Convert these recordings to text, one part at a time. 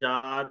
4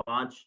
5।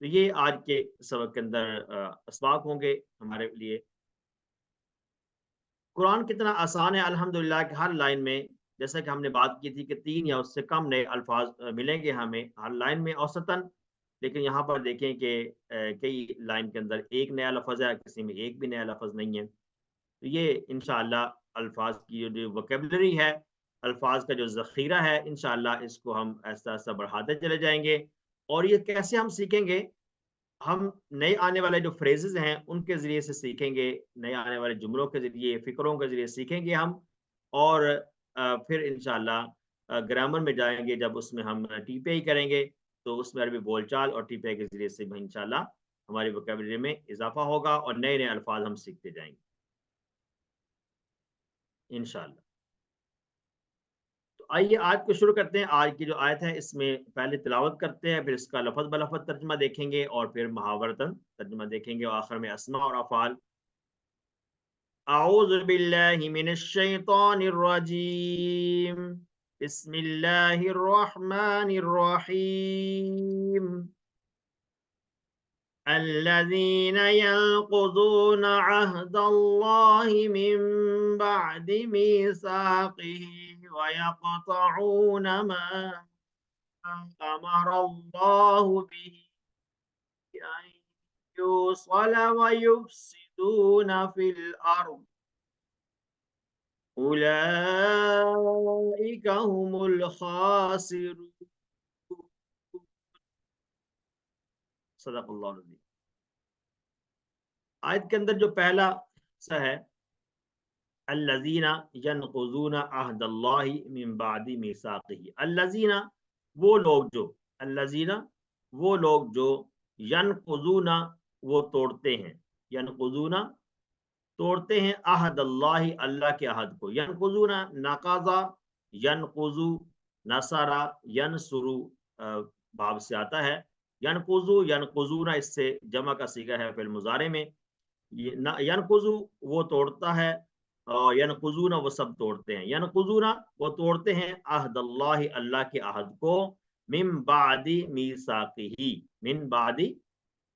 تو یہ آج کے سبق کے اندر اسباق ہوں گے ہمارے لیے۔ قرآن کتنا آسان ہے الحمدللہ کہ ہر لائن میں، جیسا کہ ہم نے بات کی تھی کہ 3 یا اس سے کم نئے الفاظ ملیں گے ہمیں ہر لائن میں اوسطاً، لیکن یہاں پر دیکھیں کہ کئی لائن کے اندر ایک نیا لفظ ہے، کسی میں ایک بھی نیا لفظ نہیں ہے۔ تو یہ انشاءاللہ الفاظ کی جو وکیبلری ہے، الفاظ کا جو ذخیرہ ہے، انشاءاللہ اس کو ہم ایسا ایسا بڑھاتے چلے جائیں گے۔ اور یہ کیسے ہم سیکھیں گے؟ ہم نئے آنے والے جو فریزز ہیں ان کے ذریعے سے سیکھیں گے، نئے آنے والے جملوں کے ذریعے، فکروں کے ذریعے سیکھیں گے ہم، اور پھر انشاءاللہ گرامر میں جائیں گے جب اس میں ہم ٹی پی آئی کریں گے، تو اس میں عربی بول چال اور ٹی پی آئی کے ذریعے سے بھی انشاءاللہ ہماری ووکیبلری میں اضافہ ہوگا اور نئے نئے الفاظ ہم سیکھتے جائیں گے انشاءاللہ۔ تو آئیے آج کو شروع کرتے ہیں۔ آج کی جو آیت ہے اس میں پہلے تلاوت کرتے ہیں، پھر اس کا لفظ بلفظ ترجمہ دیکھیں گے، اور پھر محاورتاً ترجمہ دیکھیں گے، اور آخر میں اسماء اور افعال۔ اعوذ باللہ من الشیطان الرجیم، بسم اللہ الرحمن الرحیم۔ الذين ينقضون عهد الله من بعد ميثاقه ويقطعون ما أمر الله به أن يوصل ويفسدون في الأرض أولئك هم الخاسرون۔ صدق اللہ العظیم۔ آیت کے اندر جو پہلا حصہ ہے، الذین ینقضون عہد اللہ من بعد میثاقہ، الذین وہ لوگ جو، الذین وہ لوگ جو، ینقضون وہ توڑتے ہیں، ینقضون توڑتے ہیں، عہد اللہ اللہ کے عہد کو، ینقضون نقضا ینقضو نصرا ینصرو باب سے آتا ہے، ینقضو ینقضون اس سے جمع کا صیغہ ہے فعل مضارع میں، ینقضو وہ توڑتا ہے، اور ینقضون وہ سب توڑتے ہیں، ینقضون وہ توڑتے ہیں عہد اللہ اللہ کے عہد کو، من بعد میثاقہ من بعد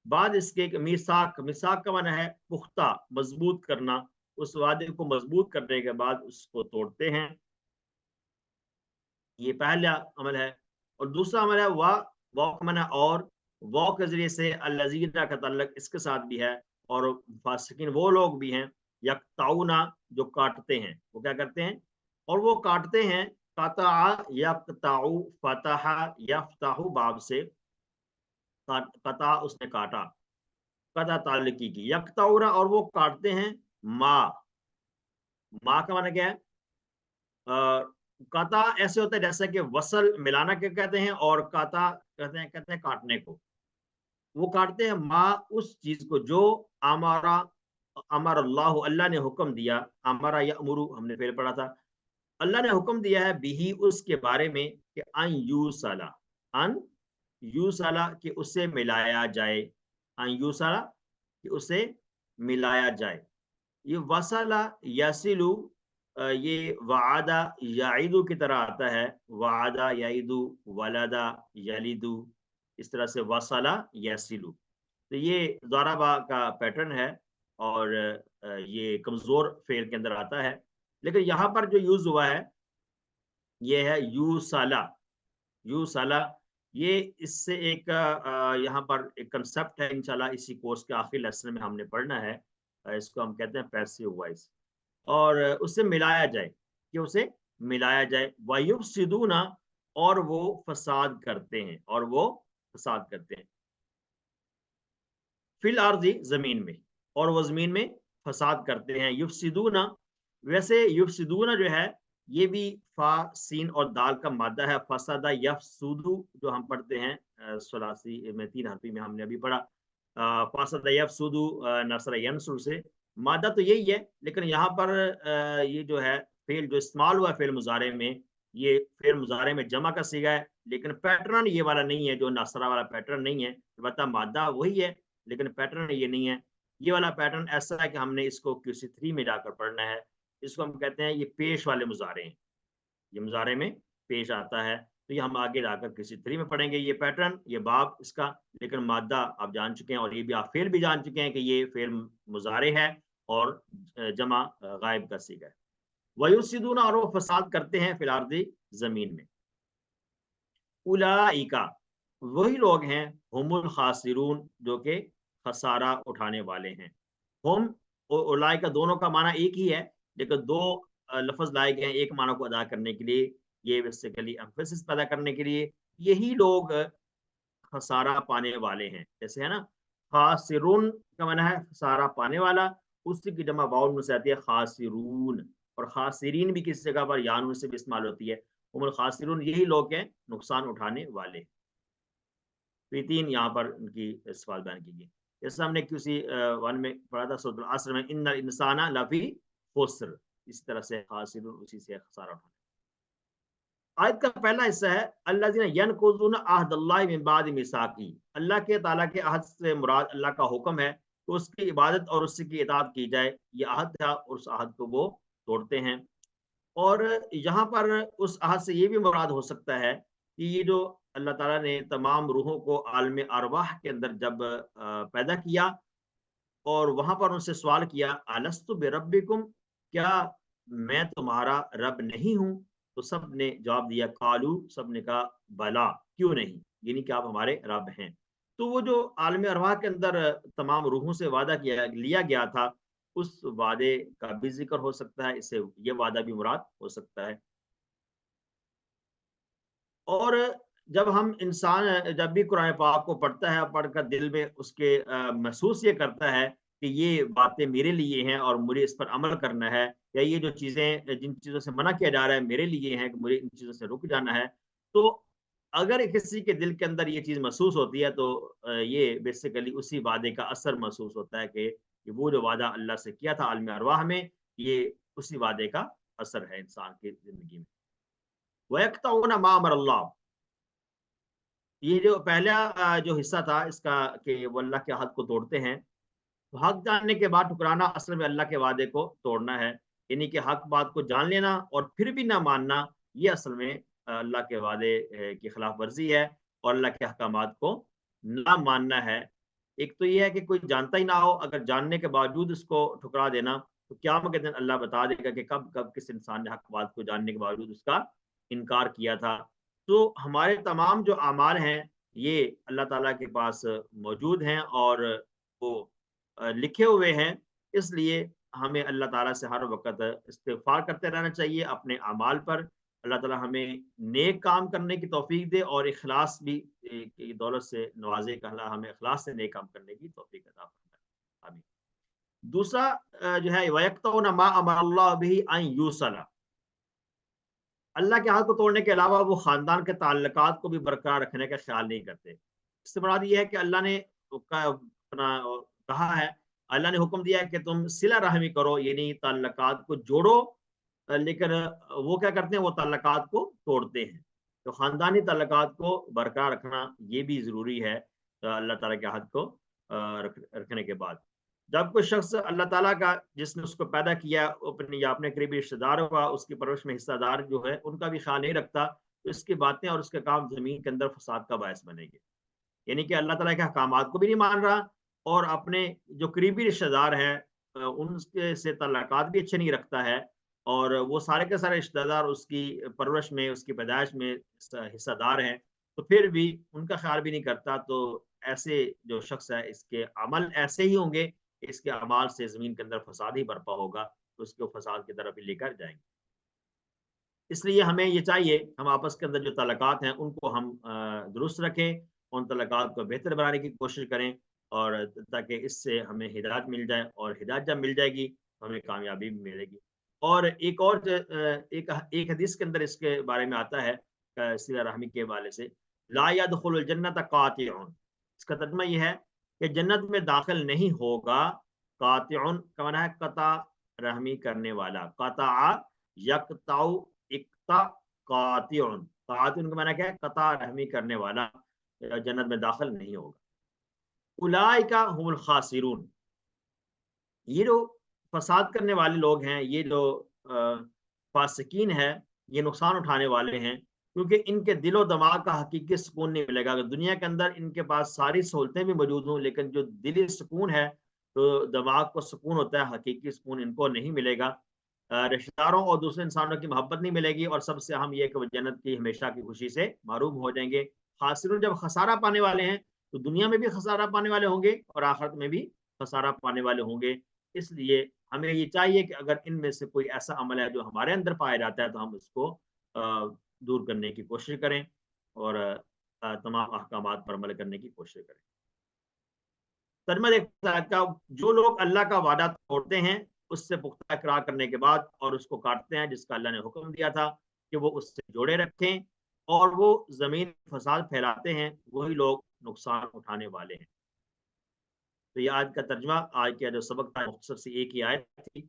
بعد اس کے، میثاق میثاق کا معنی ہے پختہ مضبوط کرنا، اس وعدے کو مضبوط کرنے کے بعد اس کو توڑتے ہیں، یہ پہلا عمل ہے۔ اور دوسرا عمل ہے وا کا معنی اور، وا کے ذریعے سے الذین کا تعلق اس کے ساتھ بھی ہے، اور فاسقین وہ لوگ بھی ہیں، یقطعون جو کاٹتے ہیں، وہ کیا کرتے ہیں، اور وہ کاٹتے ہیں، قطع یقطع فتح یفتح باب سے، قطع اس نے کاٹا، قطع تعلقی کی، یقطعون اور وہ کاٹتے ہیں، ما کا معنی کیا ہے، قطع ایسے ہوتا ہے جیسا کہ وصل ملانا کے کہتے ہیں، اور قطع کہتے ہیں کاٹنے کو، وہ کاٹتے ہیں ما اس چیز کو جو امارا امر اللہ اللہ نے حکم دیا، امارا یامرو ہم نے پہلے پڑھا تھا، اللہ نے حکم دیا ہے بھی اس کے بارے میں کہ ان یوسلا، ان یوسلا کہ اسے ملایا جائے، ان یوسلا کہ اسے ملایا جائے، یہ وصلہ یسلو یہ وعدہ یعیدو کی طرح آتا ہے، وعدہ یعیدو ولدہ یلیدو، اس طرح سے وصلہ یسلو، تو یہ ضربہ کا پیٹرن ہے، اور یہ کمزور فعل کے اندر آتا ہے، لیکن یہاں پر جو یوز ہوا ہے یہ ہے یوسلا، یوسلا، یہ اس سے ایک یہاں پر ایک کنسپٹ ہے، انشاءاللہ اسی کورس کے آخری لیسن میں ہم نے پڑھنا ہے، اس کو ہم کہتے ہیں پیسیو وائس، اور اس سے ملایا جائے، کہ اسے ملایا جائے، وَيُفْسِدُونَ اور وہ فساد کرتے ہیں، اور وہ فساد کرتے ہیں، فی الارض زمین میں، اور وہ زمین میں فساد کرتے ہیں، یفسدون، ویسے یفسدون جو ہے یہ بھی فا سین اور دال کا مادہ ہے، فسد یفسدو جو ہم پڑھتے ہیں ثلاثی میں 3 حرفی میں ہم نے ابھی پڑھا، فسد یفسدو نصر ینصر سے مادہ تو یہی ہے، لیکن یہاں پر یہ جو ہے فعل جو استعمال ہوا فعل مضارع میں، یہ فعل مضارع میں جمع کا صیغہ ہے، لیکن پیٹرن یہ والا نہیں ہے، جو نصرہ والا پیٹرن نہیں ہے، البتہ مادہ وہی ہے لیکن پیٹرن یہ نہیں ہے، یہ والا پیٹرن ایسا ہے کہ ہم نے اس کو QC3 میں جا کر پڑھنا ہے، اس کو ہم کہتے ہیں یہ پیش والے مضارع ہیں، یہ مضارع میں پیش آتا ہے، تو یہ ہم آگے جا کر کسی 3 میں پڑھیں گے یہ پیٹرن، یہ باب اس کا، لیکن مادہ آپ جان چکے ہیں، اور یہ بھی آپ فعل بھی جان چکے ہیں کہ یہ فعل مضارع ہے اور جمع غائب کا صیغہ ہے۔ وَيُفْسِدُونَ، اور وہ فساد کرتے ہیں، فی الارض، زمین میں۔ اولئک، وہی لوگ ہیں، ہم الخاسرون، جو کہ خسارہ اٹھانے والے ہیں۔ ہم اور اولئک دونوں کا معنی ایک ہی ہے، لیکن دو لفظ لائے گئے ہیں ایک معنی کو ادا کرنے کے لیے، یہ بیسیکلی ایمفیسس پیدا کرنے کے لیے۔ یہی لوگ خسارہ پانے والے ہیں، جیسے ہے نا خاسرون کا معنی ہے خسارہ پانے والا، اس کی جمع واؤ نون سے آتی ہے خاسرون، اور خاسرین بھی کسی جگہ پر یا نون سے بھی استعمال ہوتی ہے۔ ہم الخاسرون، یہی لوگ ہیں نقصان اٹھانے والے۔ تو یہ 3 یہاں پر ان کی صفات بیان کی گئی، جیسے ہم نے کسی 1 میں پڑھا تھا سورۃ العصر میں، ان الانسان لفی خسر، اسی طرح سے خاسرون اسی سے خسارہ اٹھانے۔ آیت کا پہلا حصہ ہے الذین ینقضون عہد اللہ من بعد میثاقہ، اللہ کے تعالیٰ کے عہد سے مراد اللہ کا حکم ہے کہ اس کی عبادت اور اس کی اطاعت کی جائے، یہ عہد تھا اور اس عہد کو وہ توڑتے ہیں۔ اور یہاں پر اس عہد سے یہ بھی مراد ہو سکتا ہے کہ یہ جو اللہ تعالیٰ نے تمام روحوں کو عالم ارواح کے اندر جب پیدا کیا اور وہاں پر ان سے سوال کیا الست بربکم، کیا میں تمہارا رب نہیں ہوں؟ تو سب نے جواب دیا قالو، سب نے کہا بلا، کیوں نہیں، یعنی کہ آپ ہمارے رب ہیں۔ تو وہ جو عالم ارواح کے اندر تمام روحوں سے وعدہ لیا گیا تھا، اس وعدے کا بھی ذکر ہو سکتا ہے، اس سے یہ وعدہ بھی مراد ہو سکتا ہے۔ اور جب ہم انسان جب بھی قرآن پاک کو پڑھتا ہے، پڑھ کر دل میں اس کے محسوس یہ کرتا ہے کہ یہ باتیں میرے لیے ہیں اور مجھے اس پر عمل کرنا ہے، یا یہ جو چیزیں جن چیزوں سے منع کیا جا رہا ہے میرے لیے ہیں کہ مجھے ان چیزوں سے رک جانا ہے، تو اگر کسی کے دل کے اندر یہ چیز محسوس ہوتی ہے تو یہ بیسیکلی اسی وعدے کا اثر محسوس ہوتا ہے کہ وہ جو وعدہ اللہ سے کیا تھا عالم ارواح میں، یہ اسی وعدے کا اثر ہے انسان کی زندگی میں۔ وَيَقْطَعُونَ مَا أَمَرَ اللَّهُ، یہ جو پہلا جو حصہ تھا اس کا کہ وہ اللہ کے حق کو توڑتے ہیں، تو حق جاننے کے بعد ٹکرانا اصل میں اللہ کے وعدے کو توڑنا ہے، یعنی کہ حق بات کو جان لینا اور پھر بھی نہ ماننا، یہ اصل میں اللہ کے وعدے کی خلاف ورزی ہے اور اللہ کے احکامات کو نہ ماننا ہے۔ ایک تو یہ ہے کہ کوئی جانتا ہی نہ ہو، اگر جاننے کے باوجود اس کو ٹھکرا دینا، تو قیامت کے دن اللہ بتا دے گا کہ کب کب کس انسان نے حق بات کو جاننے کے باوجود اس کا انکار کیا تھا۔ تو ہمارے تمام جو اعمال ہیں یہ اللہ تعالیٰ کے پاس موجود ہیں اور وہ لکھے ہوئے ہیں، اس لیے ہمیں اللہ تعالیٰ سے ہر وقت استغفار کرتے رہنا چاہیے اپنے اعمال پر۔ اللہ تعالیٰ ہمیں نیک کام کرنے کی توفیق دے اور اخلاص بھی کی دولت سے نوازے کہ اللہ ہمیں اخلاص سے نیک کام کرنے کی توفیق عطا فرمائے، آمین۔ دوسرا جو ہے وَيَقْطَعُونَ مَا أَمَرَ اللَّهُ بِهِ أَن يُوصَلَ، اللہ کے حق کو توڑنے کے علاوہ وہ خاندان کے تعلقات کو بھی برقرار رکھنے کا خیال نہیں کرتے۔ اس سے مراد یہ ہے کہ اللہ نے اپنا کہا ہے، اللہ نے حکم دیا ہے کہ تم صلہ رحمی کرو، یعنی تعلقات کو جوڑو، لیکن وہ کیا کرتے ہیں، وہ تعلقات کو توڑتے ہیں۔ تو خاندانی تعلقات کو برقرار رکھنا یہ بھی ضروری ہے اللہ تعالیٰ کے حق کو رکھنے کے بعد۔ جب کوئی شخص اللہ تعالیٰ کا جس نے اس کو پیدا کیا اپنی یا اپنے قریبی رشتہ داروں کا اس کی پرورش میں حصہ دار جو ہے ان کا بھی خیال نہیں رکھتا، تو اس کی باتیں اور اس کے کام زمین کے اندر فساد کا باعث بنے گے، یعنی کہ اللہ تعالیٰ کے احکامات کو بھی نہیں مان رہا اور اپنے جو قریبی رشتہ دار ہیں ان کے سے تعلقات بھی اچھے نہیں رکھتا ہے، اور وہ سارے کے سارے رشتہ دار اس کی پرورش میں اس کی پیدائش میں حصہ دار ہیں، تو پھر بھی ان کا خیال بھی نہیں کرتا، تو ایسے جو شخص ہے اس کے عمل ایسے ہی ہوں گے، اس کے اعمال سے زمین کے اندر فساد ہی برپا ہوگا، تو اس کو فساد کی طرف ہی لے کر جائیں گے۔ اس لیے ہمیں یہ چاہیے ہم آپس کے اندر جو تعلقات ہیں ان کو ہم درست رکھیں، ان تعلقات کو بہتر بنانے کی کوشش کریں، اور تاکہ اس سے ہمیں ہدایت مل جائے، اور ہدایت جب مل جائے گی تو ہمیں کامیابی بھی ملے گی۔ اور ایک حدیث کے اندر اس کے بارے میں آتا ہے صلہ رحمی کے حوالے سے، لا يدخل الجنت قاطع، اس کا ترجمہ یہ ہے کہ جنت میں داخل نہیں ہوگا، قاطع کا معنی ہے قطع رحمی کرنے والا، قطع یقطع، اقطع قاطع، قاطع کا معنی کیا ہے، قطع رحمی کرنے والا جنت میں داخل نہیں ہوگا۔ اولئک هم الخاسرون، یہ جو فساد کرنے والے لوگ ہیں، یہ جو فاسقین ہیں، یہ نقصان اٹھانے والے ہیں، کیونکہ ان کے دل و دماغ کا حقیقی سکون نہیں ملے گا. اگر دنیا کے اندر ان کے پاس ساری سہولتیں بھی موجود ہوں لیکن جو دلی سکون ہے، تو دماغ کو سکون ہوتا ہے، حقیقی سکون ان کو نہیں ملے گا. رشتہ داروں اور دوسرے انسانوں کی محبت نہیں ملے گی، اور سب سے اہم یہ کہ وہ جنت کی ہمیشہ کی خوشی سے محروم ہو جائیں گے. خاسرون جب خسارہ پانے والے ہیں تو دنیا میں بھی خسارہ پانے والے ہوں گے اور آخرت میں بھی خسارہ پانے والے ہوں گے. اس لیے ہمیں یہ چاہیے کہ اگر ان میں سے کوئی ایسا عمل ہے جو ہمارے اندر پایا جاتا ہے تو ہم اس کو دور کرنے کی کوشش کریں اور تمام احکامات پر عمل کرنے کی کوشش کریں. ترجمہ دیکھتے ہیں کا، جو لوگ اللہ کا وعدہ توڑتے ہیں اس سے پختہ اقرار کرنے کے بعد اور اس کو کاٹتے ہیں جس کا اللہ نے حکم دیا تھا کہ وہ اس سے جوڑے رکھیں، اور وہ زمین فساد پھیلاتے ہیں، وہی لوگ نقصان اٹھانے والے ہیں. تو یہ آج کا ترجمہ، آج کا جو سبق تھا مختصر سی ایک ہی آیت تھی.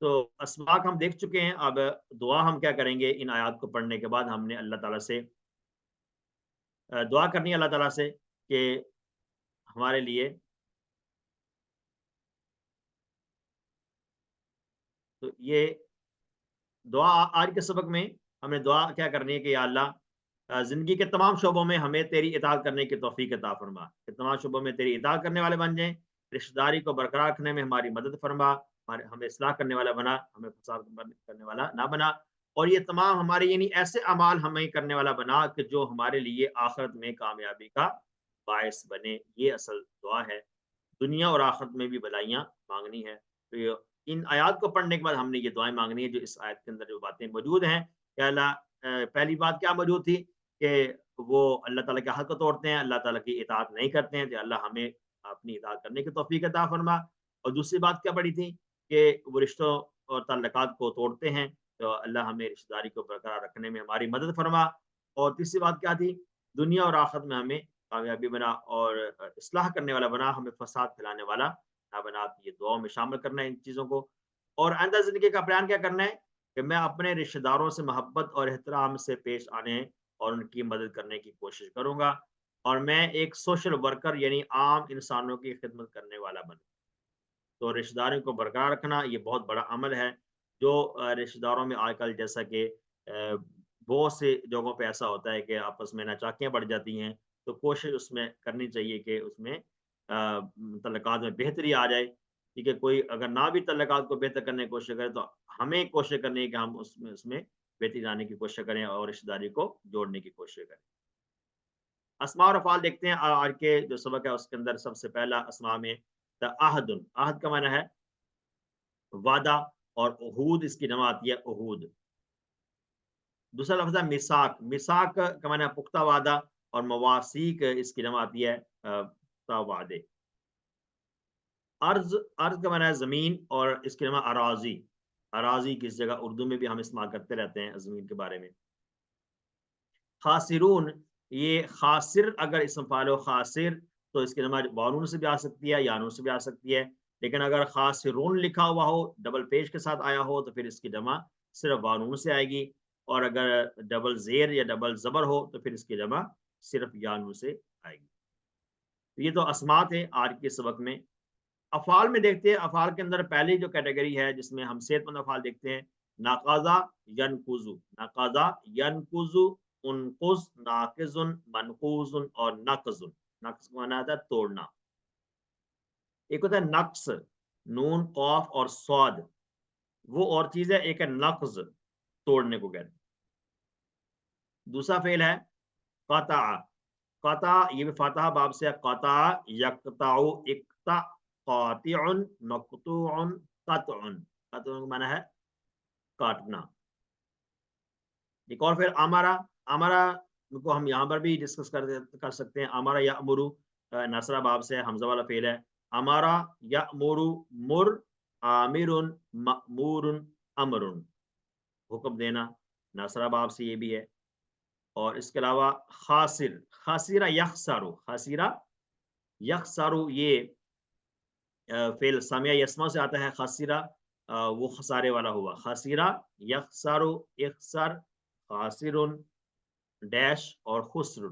تو اسباق ہم دیکھ چکے ہیں. اب دعا ہم کیا کریں گے؟ ان آیات کو پڑھنے کے بعد ہم نے اللہ تعالیٰ سے دعا کرنی ہے، اللہ تعالیٰ سے کہ ہمارے لیے. تو یہ دعا آج کے سبق میں ہم نے دعا کیا کرنی ہے کہ یا اللہ زندگی کے تمام شعبوں میں ہمیں تیری اطاعت کرنے کی توفیق عطا فرما، کہ تمام شعبوں میں تیری اطاعت کرنے والے بن جائیں. رشتہ داری کو برقرار رکھنے میں ہماری مدد فرما، ہمیں اصلاح کرنے والا بنا، ہمیں فساد کرنے والا نہ بنا. اور یہ تمام ہمارے یعنی ایسے اعمال ہمیں کرنے والا بنا کہ جو ہمارے لیے آخرت میں کامیابی کا باعث بنے. یہ اصل دعا ہے. دنیا اور آخرت میں بھی بھلائیاں مانگنی ہے. تو ان آیات کو پڑھنے کے بعد ہم نے یہ دعائیں مانگنی ہے جو اس آیت کے اندر جو باتیں موجود ہیں. کہ اللہ پہلی بات کیا موجود تھی کہ وہ اللہ تعالیٰ کے حق کو توڑتے ہیں، اللہ تعالیٰ کی اطاعت نہیں کرتے ہیں، تو اللہ ہمیں اپنی اطاعت کرنے کی توفیق عطا فرما. اور دوسری بات کیا پڑی تھی کہ وہ رشتوں اور تعلقات کو توڑتے ہیں، تو اللہ ہمیں رشتہ داری کو برقرار رکھنے میں ہماری مدد فرما. اور تیسری بات کیا تھی؟ دنیا اور آخرت میں ہمیں کامیابی بنا اور اصلاح کرنے والا بنا، ہمیں فساد پھیلانے والا نہ بنا. یہ دعاؤں میں شامل کرنا ہے ان چیزوں کو. اور آئندہ زندگی کا پلان کیا کرنا ہے کہ میں اپنے رشتہ داروں سے محبت اور احترام سے پیش آنے اور ان کی مدد کرنے کی کوشش کروں گا، اور میں ایک سوشل ورکر یعنی عام انسانوں کی خدمت کرنے والا بنوں. تو رشتہ داروں کو برقرار رکھنا یہ بہت بڑا عمل ہے. جو رشتہ داروں میں آج کل جیسا کہ بہت سے جگہوں پہ ایسا ہوتا ہے کہ آپس میں ناچاکیاں بڑھ جاتی ہیں، تو کوشش اس میں کرنی چاہیے کہ اس میں تعلقات میں بہتری آ جائے. ٹھیک ہے، کوئی اگر نہ بھی تعلقات کو بہتر کرنے کی کوشش کرے تو ہمیں کوشش کرنی ہے کہ ہم اس میں بہتری لانے کی کوشش کریں اور رشتہ داری کو جوڑنے کی کوشش کریں. اسماء اور افعال دیکھتے ہیں. آج کے جو سبق ہے اس کے اندر سب سے پہلا اسماء میں عہد. عہد کا معنی ہے وعدہ، اور عہود اس کی جمع آتی ہے عہود. دوسرا لفظ ہے میثاق. میثاق کا معنی ہے پختہ وعدہ، اور مواثیق اس کی جمع آتی ہے پختہ وعدے. ارض، ارض کا معنی ہے زمین، اور اس کی جمع اراضی. اراضی کس جگہ اردو میں بھی ہم استعمال کرتے رہتے ہیں زمین کے بارے میں. خاسرون، یہ خاسر اگر اسم فاعل ہو خاسر تو اس کی جمع وانون سے بھی آ سکتی ہے، یانون سے بھی آ سکتی ہے. لیکن اگر خاسرون لکھا ہوا ہو ڈبل پیش کے ساتھ آیا ہو تو پھر اس کی جمع صرف وانون سے آئے گی، اور اگر ڈبل زیر یا ڈبل زبر ہو تو پھر اس کی جمع صرف یانون سے آئے گی. یہ تو اسماء تھے آج کے سبق میں. افعال میں دیکھتے ہیں. افعال کے اندر پہلی جو کیٹیگری ہے جس میں ہم صحت مند افعال دیکھتے ہیں، ناقضا ینقضو. ناقضا ینقضو، انقض، ناقض، منقوض اور نقض. نقض کا معنی آتا ہے توڑنا. ایک ہوتا ہے نقص، نون قاف اور صاد، وہ اور چیز ہے. ایک ہے نقض، توڑنے کو کہتے ہیں. دوسرا فعل ہے قطع. قطع یہ بھی فاتحہ باب سے ہے. قطع یقطع، اقطع، قاطع، مقطوع، قطع. قطع کا معنی ہے کاٹنا. ایک اور پھر امارا. امارا کو ہم یہاں پر بھی ڈسکس کر سکتے ہیں. امارا یامرو نصرہ باب سے حمزہ والا فعل ہے. امارا یامرو، مر، آمر، مأمور، امر، حکم دینا. نصرہ باب سے یہ بھی ہے. اور اس کے علاوہ خاسر، خاسرہ یخسارو. خاسرہ یخسارو یہ فعل سامیہ یسما سے آتا ہے. خاسرہ وہ خسارے والا ہوا. خاسرہ یخسارو، اخسر، خاسر، ڈیش اور خسر.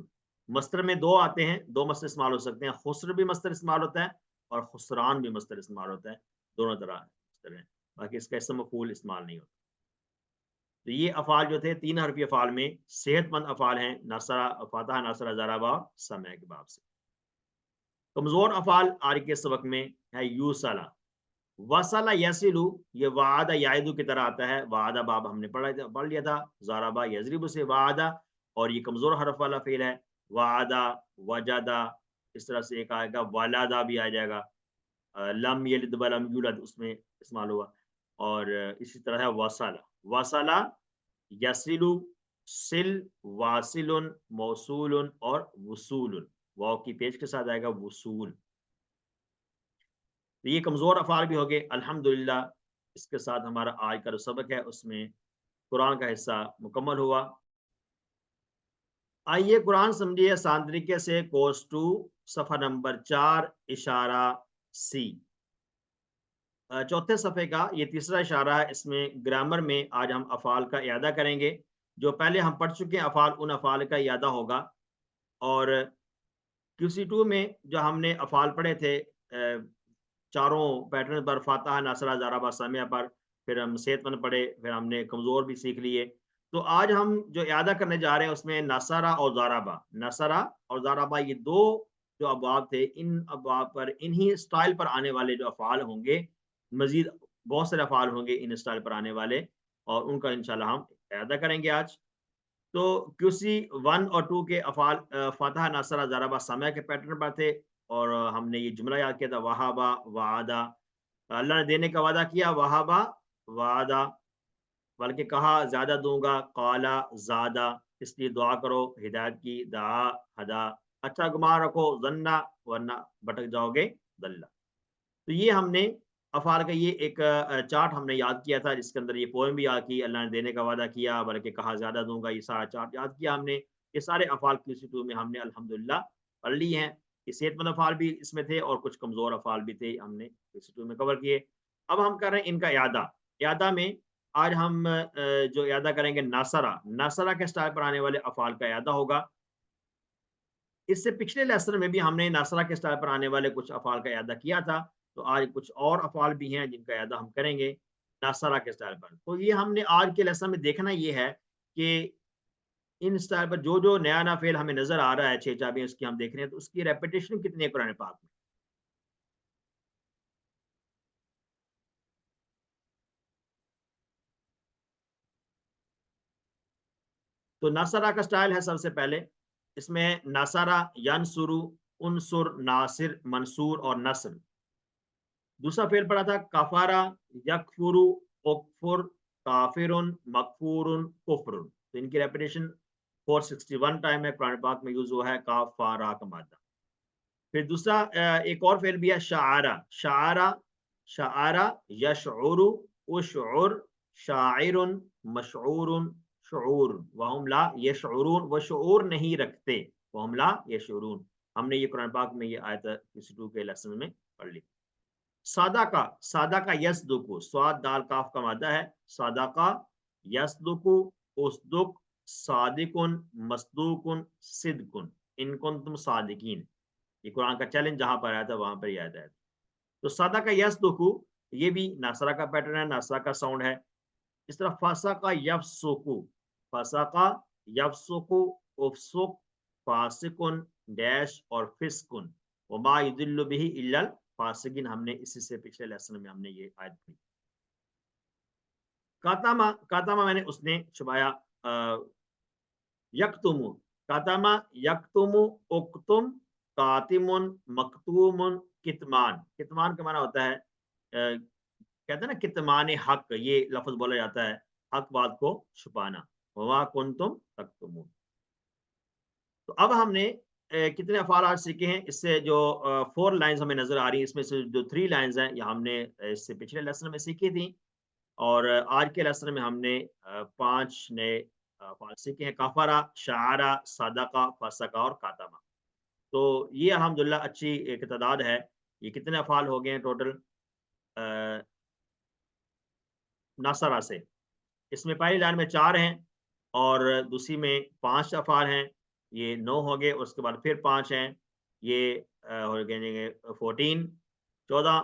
مصدر میں دو آتے ہیں، دو مصدر استعمال ہو سکتے ہیں. خسر بھی مصدر استعمال ہوتا ہے اور خسران بھی مصدر استعمال ہوتا ہے. دونوں طرح مصدر ہیں. باقی اس کا اسم مفعول استعمال نہیں ہوتا. تو یہ افعال جو تھے 3 حرفی افعال میں صحت مند افعال ہیں، نصرہ، فتح، نصرہ، ضربہ، سمع کے باب سے۔ کمزور افعال آج کے سبق میں ہے یوسلا، وصلہ یسلو، یہ وعدہ یعدو کی طرح آتا ہے، وعدہ باب ہم نے پڑھ لیا تھا، ضربہ یضرب سے وعدہ، اور یہ کمزور حرف والا فعل ہے، وعدہ، وجدہ، اس طرح سے ایک آئے گا ولادہ بھی آ جائے گا، لم یلد ولم یولد اس میں استعمال ہوا، اور اسی طرح ہے وصلہ، وصلہ، یسلو، سل، واصل، موصول اور وصول، واو کی پیش کے ساتھ آئے گا وصول۔ تو یہ کمزور افعال بھی ہو گئے الحمدللہ۔ اس کے ساتھ ہمارا آج کا جو سبق ہے اس میں قرآن کا حصہ مکمل ہوا۔ آئیے قرآن سمجھیے آسان طریقے سے، کورس 2 صفحہ نمبر 4 اشارہ سی، چوتھے صفحے کا یہ تیسرا اشارہ ہے۔ اس میں گرامر میں آج ہم افعال کا اعادہ کریں گے، جو پہلے ہم پڑھ چکے ہیں افعال، ان افعال کا اعادہ ہوگا۔ اور QC2 میں جو ہم نے افعال پڑھے تھے چاروں پیٹرن پر، فاتحہ، نصرہ، ضربہ، سمع پر، پھر ہم صحت مند پڑھے، پھر ہم نے کمزور بھی سیکھ لیے۔ تو آج ہم جو اعادہ کرنے جا رہے ہیں اس میں نصرہ اور ضربہ، نصرہ اور ضربہ، یہ دو جو ابواب تھے، ان ابواب پر، انہی سٹائل پر آنے والے جو افعال ہوں گے، مزید بہت سارے افعال ہوں گے ان سٹائل پر آنے والے، اور ان کا انشاءاللہ ہم اعادہ کریں گے آج۔ تو QC1 اور 2 کے افعال فاتحہ، نصرہ، ضربہ، سمع کے پیٹرن پر تھے، اور ہم نے یہ جملہ یاد کیا تھا، وہابا، وعدہ، اللہ نے دینے کا وعدہ کیا، وہابا، وعدہ، بلکہ کہا زیادہ دوں گا، قالا، زادہ، اس لیے دعا کرو ہدایت کی، دعا، ہدا، اچھا گمان رکھو، ظنہ، ورنہ بھٹک جاؤ گے، دلہ۔ تو یہ ہم نے افعال کا یہ ایک چارٹ ہم نے یاد کیا تھا، جس کے اندر یہ پوئم بھی یاد کی، اللہ نے دینے کا وعدہ کیا، بلکہ کہا زیادہ دوں گا، یہ سارا چارٹ یاد کیا ہم نے۔ یہ سارے افعال QC2 میں ہم نے الحمدللہ پڑھ لی ہیں۔ یہ صحت مند افعال بھی اس میں تھے اور کچھ کمزور افعال بھی تھے، ہم نے QC2 میں کور کیے۔ اب ہم کر رہے ہیں ان کا اعادہ۔ اعادہ میں آج ہم جو اعادہ کریں گے ناصرہ، ناصرہ کے سٹائل پر آنے والے افعال کا اعادہ ہوگا۔ اس سے پچھلے لیسن میں بھی ہم نے ناصرہ کے سٹائل پر آنے والے کچھ افعال کا اعادہ کیا تھا، تو آج کچھ اور افعال بھی ہیں جن کا اعادہ ہم کریں گے ناصرہ کے سٹائل پر۔ تو یہ ہم نے آج کے لیسن میں دیکھنا یہ ہے کہ ان سٹائل پر جو جو نیا نیا فعل ہمیں نظر آ رہا ہے، 6 چابیاں اس کی ہم دیکھ رہے ہیں، تو اس کی ریپیٹیشن کتنی ہے قرآن پاک میں۔ تو ناصرہ کا سٹائل ہے سب سے پہلے، اس میں ناصرہ، ینصرو، انصر، ناصر، منصور اور نصر۔ دوسرا فعل پڑا تھا کفارا، یکفرو، اکفر، کافر، مغفور، کفر۔ تو ان کی ریپیٹیشن 461 ٹائم ہے قرآن پاک میں یوز ہوا ہے کافارا کا مادہ۔ پھر دوسرا ایک اور فعل بھی ہے شعارا، شعارا، شعارا، یشعر، اشعر، شاعر، مشعور، شعور، وہم لا یشعرون، وہ شعور نہیں رکھتے، وہم لا یشعرون۔ ہم نے یہ قرآن پاک میں یہ آیت کسی 2 کے لیسن میں پڑھ لی۔ صادقہ، صادقہ یصدق، سواد دال کاف کا مادہ ہے، صادقہ، یصدق، اصدق، صادق، مصدوق، صدق، ان کنتم صادقین۔ یہ قرآن کا چیلنج جہاں پر آیا تھا وہاں پر یہ آیا ہے۔ تو صادقہ یصدق، یہ بھی ناصرہ کا پیٹرن ہے، ناصرہ کا ساؤنڈ ہے۔ اس طرح فسقہ یفسق، فسقہ یفسق، افسق، فاسق، ڈیش اور فسق، وما یضل به الا فاسقین۔ ہم نے اسی سے پچھلے لیسن میں ہم نے یہ آیت پڑھی۔ کاتاما، کاتاما میں نے اس نے چھپایا، یکتم، کاتاما، یکتم، اکتم، کاتم، مکتوم، کتمان۔ کتمان کا معنی ہوتا ہے کہتے ہیں نا کتمان حق، یہ لفظ بولا جاتا ہے حق بات کو چھپانا، وما کنتم تکتمون۔ تو اب ہم نے کتنے افعال آج سیکھے ہیں، اس سے جو 4 لائنز ہمیں نظر آ رہی ہیں، اس میں سے جو 3 لائنز ہیں یہ ہم نے اس سے پچھلے لیسن میں سیکھی تھیں، اور آج کے لیسن میں ہم نے 5 نئے افعال سیکھے ہیں، کفارہ، شعارہ، صدقہ، فسقہ اور کاتمہ۔ تو یہ الحمدللہ اچھی ایک تعداد ہے۔ یہ کتنے افعال ہو گئے ہیں ٹوٹل ناصرہ سے؟ اس میں پہلی لائن میں 4 ہیں اور دوسری میں 5 افعال ہیں، یہ 9 ہو گئے، اس کے بعد پھر 5 ہیں، یہ ہو گئے 14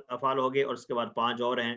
افعال ہو گئے، اور اس کے بعد 5 اور ہیں،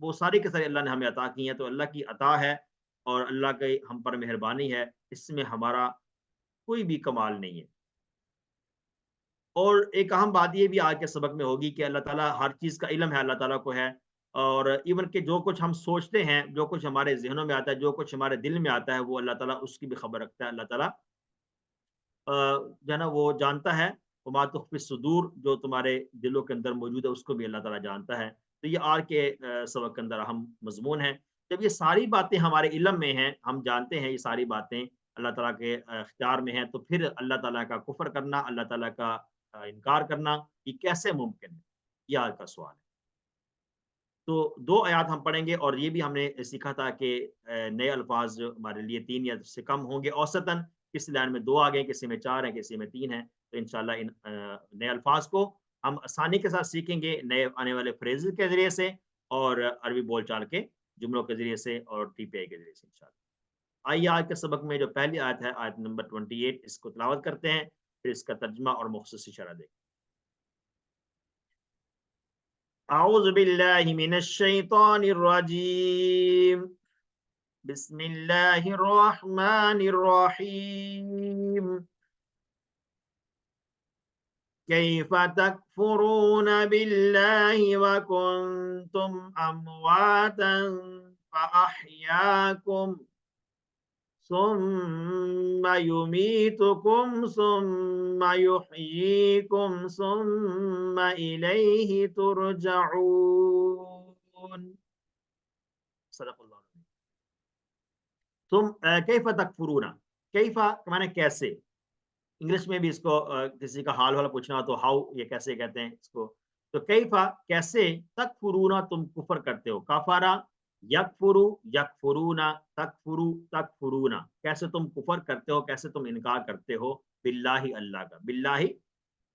وہ ساری کے ساری اللہ نے ہمیں عطا کی ہیں، تو اللہ کی عطا ہے اور اللہ کی ہم پر مہربانی ہے، اس میں ہمارا کوئی بھی کمال نہیں ہے۔ اور ایک اہم بات یہ بھی آج کے سبق میں ہوگی کہ اللہ تعالیٰ ہر چیز کا علم ہے، اللہ تعالیٰ کو ہے، اور ایون کہ جو کچھ ہم سوچتے ہیں، جو کچھ ہمارے ذہنوں میں آتا ہے، جو کچھ ہمارے دل میں آتا ہے، وہ اللہ تعالیٰ اس کی بھی خبر رکھتا ہے۔ اللہ تعالیٰ جو ہے نا وہ جانتا ہے، وما تخفی الصدور، جو تمہارے دلوں کے اندر موجود ہے اس کو بھی اللہ تعالیٰ جانتا ہے۔ تو یہ آج کے سبق کے اندر اہم مضمون ہے۔ جب یہ ساری باتیں ہمارے علم میں ہیں، ہم جانتے ہیں یہ ساری باتیں اللہ تعالیٰ کے اختیار میں ہیں، تو پھر اللہ تعالیٰ کا کفر کرنا، اللہ تعالیٰ کا انکار کرنا، یہ کیسے ممکن ہے؟ یہ آج کا سوال ہے۔ تو 2 آیات ہم پڑھیں گے، اور یہ بھی ہم نے سیکھا تھا کہ نئے الفاظ جو ہمارے لیے 3 یا اس سے کم ہوں گے اوسطاً، کسی لائن میں 2 آ گئے، کسی میں 4 ہیں، کسی میں 3 ہیں۔ تو انشاءاللہ ان نئے الفاظ کو ہم آسانی کے ساتھ سیکھیں گے، نئے آنے والے فریزز کے ذریعے سے اور عربی بول چال کے جملوں کے ذریعے سے اور ٹی پی آئی کے ذریعے سے انشاءاللہ۔ آئیے آج کے سبق میں جو پہلی آیت ہے، آیت نمبر 28، اس کو تلاوت کرتے ہیں، پھر اس کا ترجمہ اور مختصر شرح دیکھیں۔ اعوذ باللہ من الشیطان الرجیم، بسم اللہ الرحمن الرحیم، کیف تکفرون باللہ وکنتم امواتا فاحیاکم ثم یمیتکم ثم یحییکم ثم الیہ ترجعون۔ صدق اللہ العظیم۔ تم کیف تکفرون، کیف کے معنی کیسے، انگلش میں بھی اس کو کسی کا حال والا پوچھنا ہو تو ہاؤ، یہ کیسے کہتے ہیں اس کو، تو کیفا کیسے، تکفرونا تم کفر کرتے ہو، کفارا یکفرو یکفرونا، تکفرو تکفرونا، کیسے تم کفر کرتے ہو، کیسے تم انکار کرتے ہو، باللہ اللہ کا، باللہ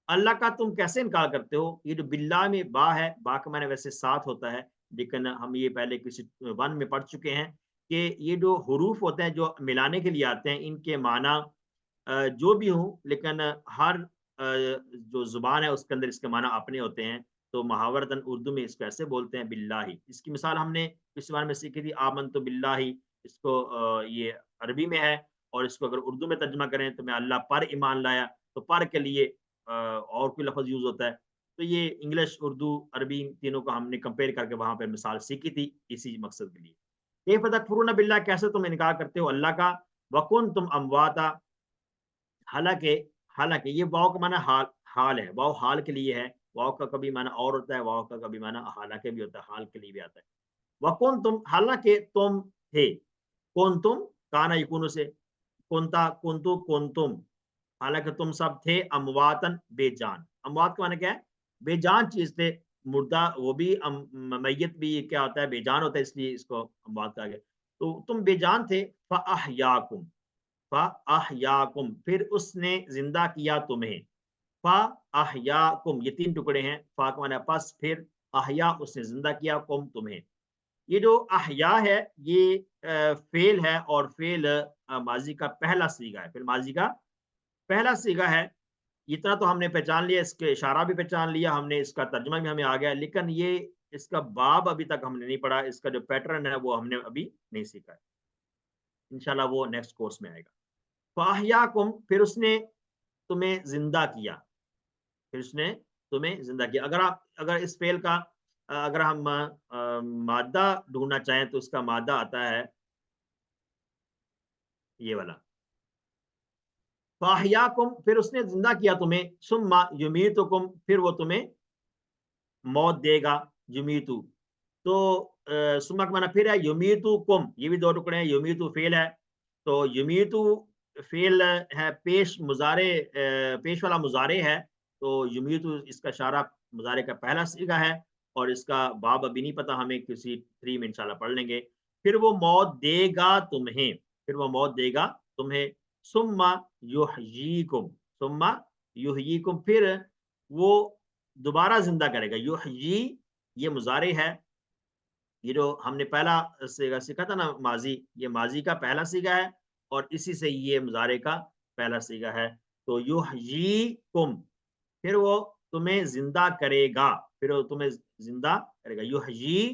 اللہ کا تم کیسے انکار کرتے ہو۔ یہ جو باللہ میں با ہے، با کا معنی ویسے ساتھ ہوتا ہے، لیکن ہم یہ پہلے کسی ون میں پڑھ چکے ہیں کہ یہ جو حروف ہوتے ہیں جو ملانے کے لیے آتے ہیں، ان کے معنی جو بھی ہوں، لیکن ہر جو زبان ہے اس کے اندر اس کے معنی اپنے ہوتے ہیں۔ تو محاورتاً اردو میں اس کو ایسے بولتے ہیں باللہ، اس کی مثال ہم نے پچھلی بار میں سیکھی تھی، آمنت باللہ، اس کو یہ عربی میں ہے، اور اس کو اگر اردو میں ترجمہ کریں تو میں اللہ پر ایمان لایا، تو پر کے لیے اور کوئی لفظ یوز ہوتا ہے۔ تو یہ انگلش، اردو، عربی، ان تینوں کو ہم نے کمپیئر کر کے وہاں پہ مثال سیکھی تھی اسی مقصد کے لیے۔ کیف تکفرون باللہ، کیسے تم انکار کرتے ہو اللہ کا، وکنتم امواتا، حالانکہ، حالانکہ یہ واؤ کا معنی حال، حال ہے، واؤ حال کے لیے ہے، واؤ کا کبھی معنی اور ہوتا ہے، واؤ کا کبھی معنی حالانکہ بھی ہوتا ہے، حال کے لیے بھی آتا ہے۔ وکنتم، حالانکہ تم تھے، کون تم، کانا یکونو سے، کنتا کنتو کنتم، حالانکہ تم سب تھے، امواتن بے جان، اموات کا معنی کیا ہے، بے جان چیز تھے، مردہ، وہ بھی میت بھی کیا ہوتا ہے، بے جان ہوتا ہے، اس لیے اس کو اموات کہا گیا۔ تو تم بے جان تھے، فاحیاکم، فاحیاکم، پھر اس نے زندہ کیا تمہیں، فاحیاکم، یہ 3 ٹکڑے ہیں، فا کا معنی پس، پھر احیا، اس نے زندہ کیا، کم تمہیں۔ یہ جو احیا ہے یہ فعل ہے، اور فعل ماضی کا پہلا صیغہ ہے، فعل ماضی کا پہلا صیغہ ہے۔ اتنا تو ہم نے پہچان لیا، اس کے اشارہ بھی پہچان لیا ہم نے، اس کا ترجمہ بھی ہمیں آ گیا، لیکن یہ اس کا باب ابھی تک ہم نے نہیں پڑھا، اس کا جو پیٹرن ہے وہ ہم نے ابھی نہیں سیکھا ہے، انشاءاللہ وہ نیکسٹ کورس میں آئے گا۔ فاحیاکم، پھر اس نے تمہیں زندہ کیا، پھر اس نے تمہیں زندہ کیا۔ اگر آپ، اگر اس فعل کا اگر ہم مادہ ڈھونڈنا چاہیں تو اس کا مادہ آتا ہے یہ والا، فاحیاکم، پھر اس نے زندہ کیا تمہیں، ثم یمیتکم، پھر وہ تمہیں موت دے گا، یمیتو، تو ثم کا معنی پھر ہے، یمیتکم، یہ بھی 2 ٹکڑے ہیں، یمیتو فعل ہے، تو یمیتو فعل ہے، پیش مضارع، پیش والا مضارع ہے، تو یمیتو اس کا اشارہ مضارع کا پہلا صیغہ ہے، اور اس کا باب ابھی نہیں پتا ہمیں، کسی 3 میں انشاءاللہ پڑھ لیں گے۔ پھر وہ موت دے گا تمہیں، پھر وہ موت دے گا تمہیں، ثم یحییکم، ثم یحییکم، پھر وہ دوبارہ زندہ کرے گا، یحیی یہ مضارع ہے، یہ جو ہم نے پہلا صیغہ سیکھا تھا نا ماضی، یہ ماضی کا پہلا صیغہ ہے، اور اسی سے یہ مضارع کا پہلا صیغہ ہے۔ تو یحییکم، پھر وہ تمہیں زندہ کرے گا، پھر وہ تمہیں زندہ کرے گا، یحیی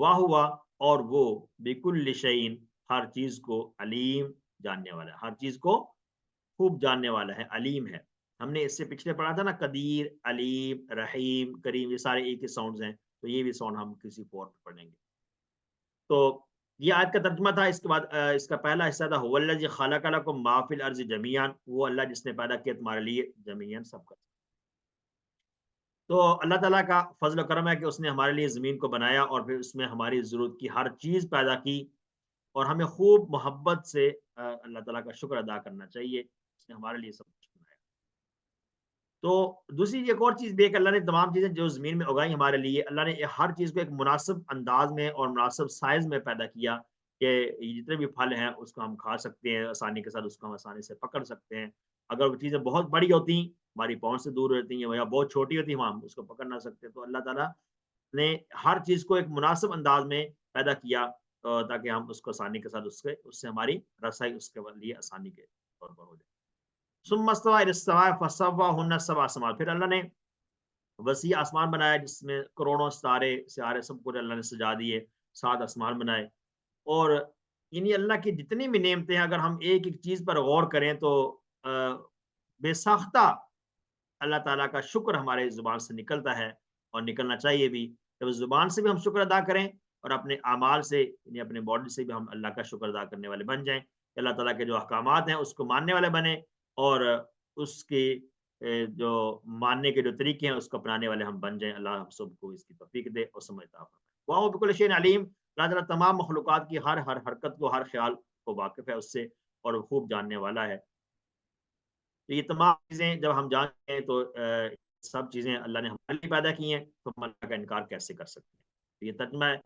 واہ ہوا اور وہ بکل شعین ہر چیز کو علیم جاننے والا ہے، ہر چیز کو خوب جاننے والا ہے، علیم ہے۔ ہم نے اس سے پچھلے پڑھا تھا نا، قدیر، علیم، رحیم، کریم، یہ سارے ایک ہی ساؤنڈز ہیں، تو یہ بھی ساؤنڈ ہم کسی فور پہ پڑھیں گے۔ تو یہ آیت کا ترجمہ تھا۔ اس کے بعد اس کا پہلا حصہ تھا هو الذی خلق لکم ما فی الارض جمیعا، وہ اللہ جس نے پیدا کیا تمہارے لیے جمیعا سب کا۔ تو اللہ تعالیٰ کا فضل و کرم ہے کہ اس نے ہمارے لیے زمین کو بنایا اور پھر اس میں ہماری ضرورت کی ہر چیز پیدا کی، اور ہمیں خوب محبت سے اللہ تعالیٰ کا شکر ادا کرنا چاہیے، اس نے ہمارے لیے سب کچھ بنایا۔ تو دوسری ایک اور چیز بھی ہے کہ اللہ نے تمام چیزیں جو زمین میں اگائی ہمارے لیے، اللہ نے ہر چیز کو ایک مناسب انداز میں اور مناسب سائز میں پیدا کیا کہ یہ جتنے بھی پھل ہیں اس کو ہم کھا سکتے ہیں آسانی کے ساتھ، اس کو ہم آسانی سے پکڑ سکتے ہیں۔ اگر وہ چیزیں بہت بڑی ہوتی ہیں، ہماری پہنچ سے دور رہتی ہیں، یا بہت چھوٹی ہوتی ہیں، ہم اس کو پکڑ نہ سکتے، تو اللہ تعالیٰ نے ہر چیز کو ایک مناسب انداز میں پیدا کیا تاکہ ہم اس کو آسانی کے ساتھ اس سے ہماری رسائی اس کے لیے آسانی کے طور پر ہو جائے۔ ثم استوى الى السماء فسواهن سبع سماوات، پھر اللہ نے وسیع آسمان بنایا جس میں کروڑوں ستارے سیارے سب کو اللہ نے سجا دیے، 7 آسمان بنائے۔ اور یعنی اللہ کی جتنی بھی نعمتیں ہیں، اگر ہم ایک ایک چیز پر غور کریں تو بے ساختہ اللہ تعالیٰ کا شکر ہمارے زبان سے نکلتا ہے، اور نکلنا چاہیے بھی۔ جب زبان سے بھی ہم شکر ادا کریں اور اپنے اعمال سے یعنی اپنے باڈی سے بھی ہم اللہ کا شکر ادا کرنے والے بن جائیں، کہ اللہ تعالیٰ کے جو احکامات ہیں اس کو ماننے والے بنیں، اور اس کے جو ماننے کے جو طریقے ہیں اس کو اپنانے والے ہم بن جائیں۔ اللہ ہم سب کو اس کی توفیق دے اور سمجھ عطا فرمائے۔ وَهُوَ بِكُلِّ شَيْءٍ علیم، اللہ تعالیٰ تمام مخلوقات کی ہر حرکت کو، ہر خیال کو واقف ہے اس سے، اور وہ خوب جاننے والا ہے۔ تو یہ تمام چیزیں جب ہم جانتے ہیں تو سب چیزیں اللہ نے ہمارے لیے پیدا کی ہیں، تو ہم اللہ کا انکار کیسے کر سکتے ہیں؟ تو یہ ترجمہ ہے۔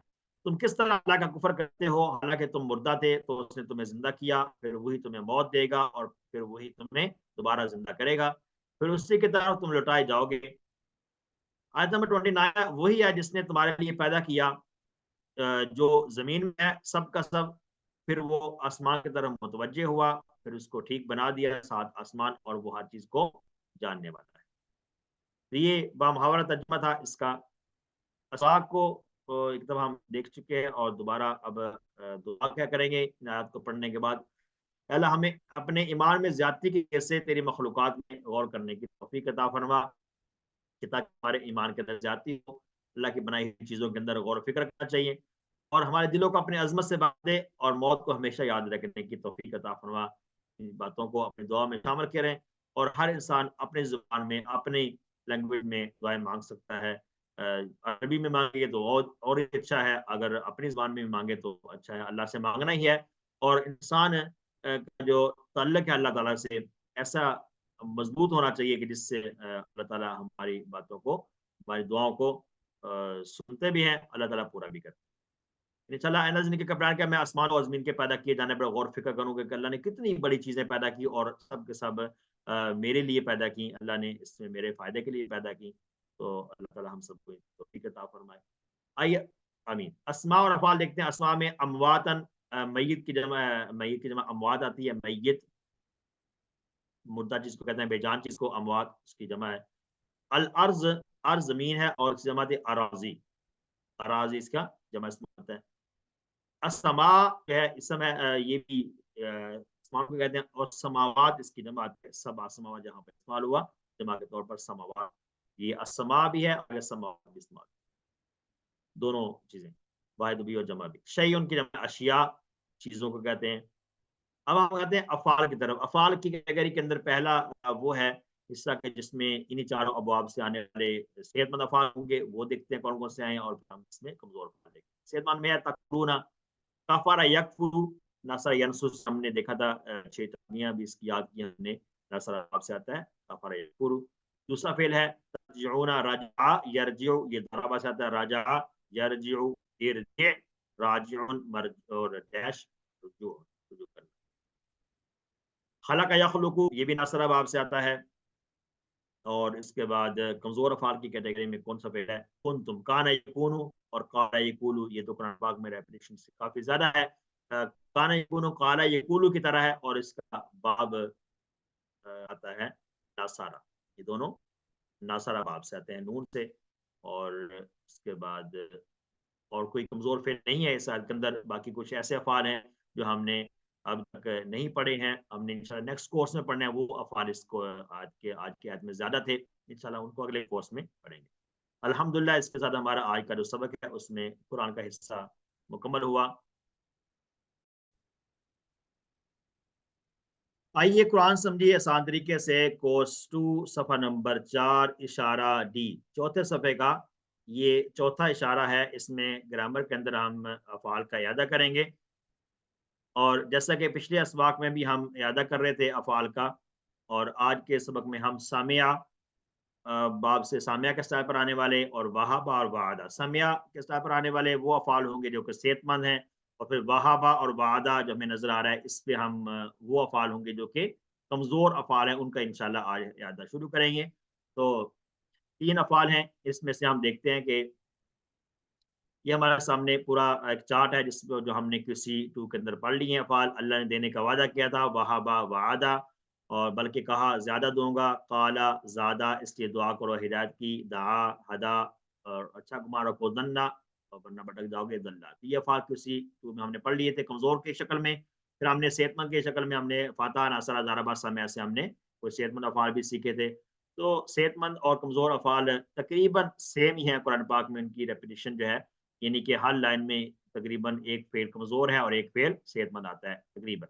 تم کس طرح اللہ کا کفر کرتے ہو حالانکہ تم مردہ تھے، تو اس نے تمہیں زندہ کیا، پھر وہی تمہیں موت دے گا، اور پھر وہی تمہیں دوبارہ زندہ کرے گا، پھر اسی کی طرف تم لوٹائے جاؤ گے۔ آیت نمبر 29، وہی ہے جس نے تمہارے لیے پیدا کیا جو زمین میں ہے سب کا سب، پھر وہ آسمان کی طرف متوجہ ہوا، پھر اس کو ٹھیک بنا دیا 7 آسمان، اور وہ ہر چیز کو جاننے والا ہے۔ تو یہ بامحاورہ ترجمہ تھا اس کا۔ اسباق کو ایک دفعہ ہم دیکھ چکے ہیں، اور دوبارہ اب دعا کیا کریں گے ان آیات کو پڑھنے کے بعد۔ اے اللہ ہمیں اپنے ایمان میں زیادتی کی کیسے تیری مخلوقات میں غور کرنے کی توفیق عطا فرما، کہ تاکہ ہمارے ایمان کے اندر زیادتی ہو، اللہ کی بنائی ہوئی چیزوں کے اندر غور و فکر کرنا چاہیے، اور ہمارے دلوں کو اپنے عظمت سے باندھ دے، اور موت کو ہمیشہ یاد رکھنے کی توفیق عطا فرما۔ ان باتوں کو اپنی دعا میں شامل کریں، اور ہر انسان اپنے زبان میں، اپنی لینگویج میں دعائیں مانگ سکتا ہے۔ عربی میں مانگے تو اور ہی اچھا ہے، اگر اپنی زبان میں بھی مانگے تو اچھا ہے، اللہ سے مانگنا ہی ہے۔ اور انسان کا جو تعلق ہے اللہ تعالیٰ سے، ایسا مضبوط ہونا چاہیے کہ جس سے اللہ تعالیٰ ہماری باتوں کو، ہماری دعاؤں کو سنتے بھی ہیں، اللہ تعالیٰ پورا بھی کرتے ہیں۔ انشاءاللہ آئندہ زندگی کا پلان کیا، میں آسمان اور زمین کے پیدا کیے جانے پر غور و فکر کروں گا کہ اللہ نے کتنی بڑی چیزیں پیدا کی، اور سب کے سب میرے لیے پیدا کی، اللہ نے اس میں میرے فائدے کے لیے پیدا کی۔ تو اللہ تعالیٰ ہم سب کو توفیق عطا فرمائے۔ آئیے آمین۔ اسماء اور افعال دیکھتے ہیں۔ اسماء میں امواتن، میت کی جمع اموات آتی ہے، میت مردہ چیز کو کہتے ہیں، بے جان چیز کو اموات اس کی جمع ہے۔ الارض، ارض زمین ہے، اور اس کی جمع ہے اراضی، اراضی اس کا جمع استعمال ہوتا ہے۔ السماء ہے، اسم ہے، یہ بھی اسماء کو کہتے ہیں، اور سماوات اس کی جمع ہے، سب سماوات جہاں پہ استعمال ہوا جمع کے طور پر سماوات، یہ السماء بھی ہے اور سماوات بھی استعمال، دونوں چیزیں واحد بھی اور جمع بھی۔ شیء کی جمع اشیاء، چیزوں کو کہتے ہیں۔ اب ہم آتے ہیں افعال کی طرف۔ افعال کی کیٹیگری کے اندر پہلا وہ ہے حصہ کہ جس میں انہی چاروں ابواب سے آنے والے صحت مند افعال ہوں گے، وہ دیکھتے ہیں کون کون سے آئے ہیں، اور پھر ہم اس میں کمزور افعال دیکھتے ہیں۔ صحت مند میں ہے تکفرون، کفر یکفر، نصر ینصر، ہم نے دیکھا تھا 6 ترجمیاں بھی اس کی یاد کی ہم نے، نصر اب سے آتا ہے، کفر یکفر۔ دوسرا فعل ہے ترجعون، رجع یرجع، یہ ضربہ سے آتا ہے، رجع یرجع، ارجع، راجعون، اور ڈیش رجوع، رجوع کرنا۔ خلق یخلق، یہ بھی ناصرہ باب سے آتا ہے۔ اور اس کے بعد کمزور افعال کی کیٹیگری میں کون سا فعل ہے، کنتم، کان یکون اور قال یقول، یہ تو قرآن پاک میں ریپیٹیشن سے کافی زیادہ ہے۔ کان یکون قال یقول کی طرح ہے، اور اس کا باب آتا ہے ناصرہ، یہ دونوں ناصرہ باب سے آتے ہیں، نون سے۔ اور اس کے بعد اور کوئی کمزور فعل نہیں ہے اس آیت کے اندر. باقی کچھ ایسے افعال ہیں جو ہم نے اب تک نہیں پڑھے ہیں. ہم نے انشاءاللہ نیکسٹ کورس میں پڑھنا ہے. وہ افعال اس کو آج کے آیت میں زیادہ تھے، انشاءاللہ ان کو اگلے کورس میں پڑھیں گے. الحمدللہ اس کے ساتھ ہمارا آج کا جو سبق ہے اس میں قرآن کا حصہ مکمل ہوا. آئیے قرآن سمجھیے آسان طریقے سے. کورس 2 صفحہ نمبر 4 اشارہ ڈی، چوتھے صفحے کا یہ چوتھا اشارہ ہے. اس میں گرامر کے اندر ہم افعال کا اعادہ کریں گے، اور جیسا کہ پچھلے اسباق میں بھی ہم اعادہ کر رہے تھے افعال کا، اور آج کے سبق میں ہم سامعہ باب سے سامعہ کے سطح پر آنے والے اور وہابہ اور وعدہ. سامعہ کے سطح پر آنے والے وہ افعال ہوں گے جو کہ صحت مند ہیں، اور پھر وہابہ اور وعدہ جو ہمیں نظر آ رہا ہے اس پہ ہم وہ افعال ہوں گے جو کہ کمزور افعال ہیں. ان کا انشاءاللہ آج اعادہ شروع کریں گے. تو 3 افعال ہیں، اس میں سے ہم دیکھتے ہیں کہ یہ ہمارے سامنے پورا ایک چارٹ ہے جس کو جو ہم نے QC2 کے اندر پڑھ لی ہیں افعال. اللہ نے دینے کا وعدہ کیا تھا، وہابہ وعدہ، اور بلکہ کہا زیادہ دوں گا، قالا زیادہ، اس لیے دعا کرو ہدایت کی، دعا ہدا، اور اچھا گمان رکھو دنا، اور ورنہ بھٹک جاؤ گے دلہ. یہ افعال QC2 میں ہم نے پڑھ لیے تھے کمزور کی شکل میں. پھر ہم نے صحت مند کی شکل میں ہم نے فاتحہ، ناصرہ، ضربہ، سمع سے ہم نے کوئی صحت مند افعال بھی سیکھے تھے. تو صحت مند اور کمزور افعال تقریباً سیم ہی ہیں قرآن پاک میں. ان کی ریپیٹیشن جو ہے، یعنی کہ ہر لائن میں تقریباً ایک فعل کمزور ہے اور ایک فعل صحت مند آتا ہے تقریباً.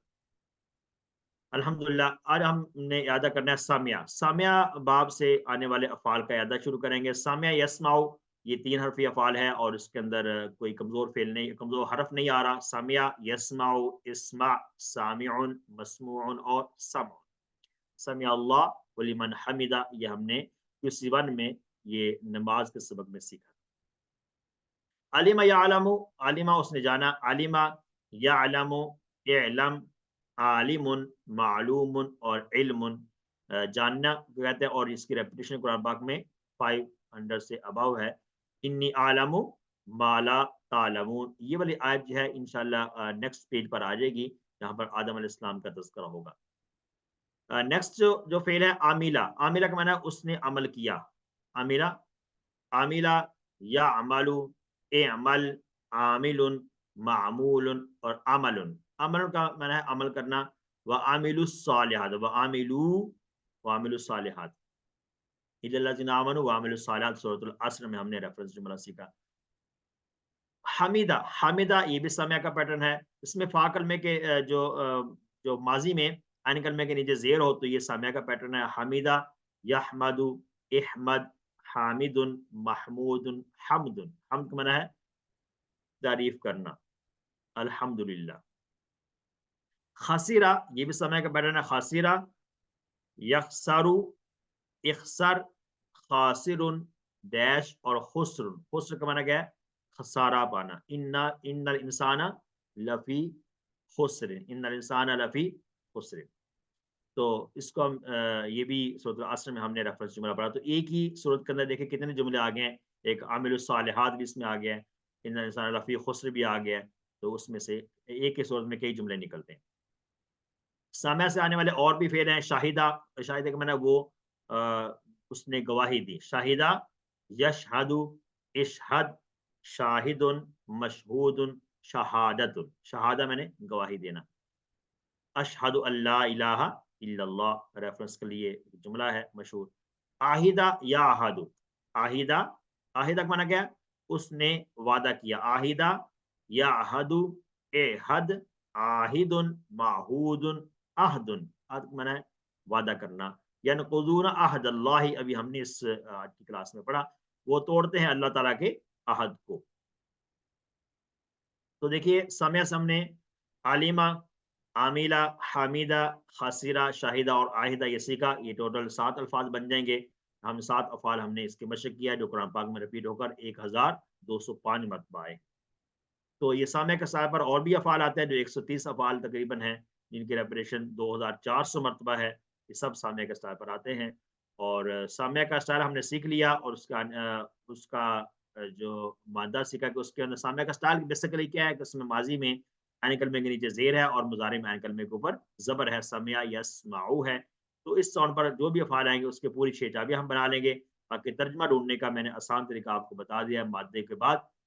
الحمدللہ آج ہم نے اعادہ کرنا ہے سامعہ. سامعہ باب سے آنے والے افعال کا اعادہ شروع کریں گے. سامعہ یسمعو، یہ 3 حرفی افعال ہے اور اس کے اندر کوئی کمزور فعل نہیں، کمزور حرف نہیں آ رہا. سامعہ یسمعو، اسمع، سامع، مسموع اور سمع. سمع اللہ ولمن حمدہ، یہ ہم نے QC1 میں یہ نماز کے سبق میں سیکھا. علم یعلم، علمہ اس نے جانا، علمہ یعلم، اعلم، عالم، معلوم اور علم، جاننا کہتے ہیں. اور اس کی ریپیٹیشن قرآن پاک میں 500 سے اباؤ ہے. انی عالم ما لا تعلمون، یہ والی آیت جو ہے انشاءاللہ نیکسٹ پیج پر آ جائے گی، جہاں پر آدم علیہ السلام کا تذکرہ ہوگا. نیکسٹ جو فعل ہے عاملہ. عاملہ کا معنی ہے اس نے عمل کیا. عاملہ، عاملہ یعمل، اعمل، عامل، معمول اور عمل. عمل کا معنی ہے عمل کرنا. وعاملوا الصالحات، وعاملوا الصالحات، الا الذين امنوا وعملوا الصالحات، سورۃ العصر میں ہم نے ریفرنس جملہ سیکھا. حمیدہ، حمیدہ یہ بھی سامعہ کا پیٹرن ہے. اس میں فا کلمے کے جو ماضی میں عین کلمے کے نیچے زیر ہو تو یہ سامعہ کا پیٹرن ہے. حمیدہ یحمد، احمد، حامد، محمود، حمد. حمد کا معنی ہے تعریف کرنا، الحمدللہ. خسیرہ یہ بھی سامعہ کا پیٹرن ہے. خسیرہ، یخسر، اخسر، خاسر، ڈیش اور خسر. خسر کا معنی کیا ہے؟ خسارہ پانا. ان الانسان لفی خسر، ان الانسان لفی خسر. تو اس کو ہم یہ بھی سورۃ العصر میں ہم نے ریفرنس جملہ پڑھا. تو ایک ہی سورت کے اندر دیکھیں کتنے جملے آ گئے ہیں. ایک عامل الصالحات بھی اس میں آ گیا ہے، ان الانسان لفی خسر بھی آ گیا ہے. تو اس میں سے ایک ہی سورت میں کئی جملے نکلتے ہیں. سامع سے آنے والے اور بھی فعل ہیں. شاہدہ، شاہدہ کا معنی وہ اس نے گواہی دی. شاہدہ یشہد، اشہد، شاہد، مشہود، شہادت. شہادہ میں نے گواہی دینا. اشہد اللہ الہ الا اللہ ریفرنس کے لیے جملہ ہے مشہور. آہدہ یا احد، آہدہ، آہدہ کا معنی کیا ہے؟ اس نے وعدہ کیا. آہدہ یا احد، احد، آہد، معہود، عہد. عہد کا معنی ہے وعدہ کرنا. ینقضون عہد اللہ، ابھی ہم نے اس آج کی کلاس میں پڑھا، وہ توڑتے ہیں اللہ تعالیٰ کے عہد کو. تو دیکھیے سامع سامنے عالمہ، عاملہ، حامدہ، خاسرہ، شاہدہ اور آہدہ یہ سیکھا. یہ ٹوٹل 7 الفاظ بن جائیں گے. ہم 7 افعال ہم نے اس کے مشق کیا جو قرآن پاک میں رپیٹ ہو کر 1205 مرتبہ آئے. تو یہ سامع کے سائے پر اور بھی افعال آتے ہیں جو 130 افعال تقریباً ہیں، جن کی ریپیٹیشن 2400 مرتبہ ہے. یہ سب سامع کے سائے پر آتے ہیں. اور سامع کا اسٹائل ہم نے سیکھ لیا، اور اس کا جو مادہ سیکھا کہ اس کے اندر سامع کا اسٹائل بیسیکلی کیا ہے کہ اس میں ماضی میں عین کلمے کے نیچے زیر ہے اور مضارع میں عین کلمے کے اوپر زبر ہے. سمع یسمعو ہے. تو اس ساؤنڈ پر جو بھی افعال آئیں گے اس کے پوری 6 چابیاں ہم بنا لیں گے. باقی ترجمہ ڈھونڈنے کا میں نے آسان طریقہ آپ کو بتا دیا ہے. مادے کے بعد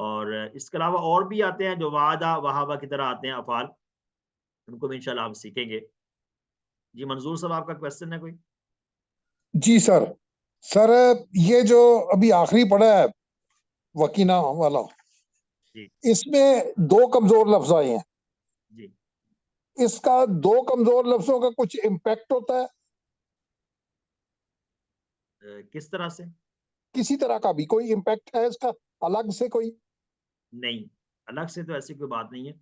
اور اس کے علاوہ اور بھی آتے ہیں جو وعدہ وہابہ کی طرح آتے ہیں افعال، ان کو بھی انشاءاللہ ہم سیکھیں گے. جی منظور صاحب آپ کا کوشچن ہے کوئی؟ جی سر. سر یہ جو ابھی آخری پڑھا ہے وکینا والا، جی اس میں 2 کمزور لفظ آئے ہیں. جی اس کا 2 کمزور لفظوں کا کچھ امپیکٹ ہوتا ہے کس طرح سے؟ کسی طرح کا بھی کوئی امپیکٹ ہے اس کا الگ سے کوئی؟ نہیں، الگ سے تو ایسی کوئی بات نہیں ہے.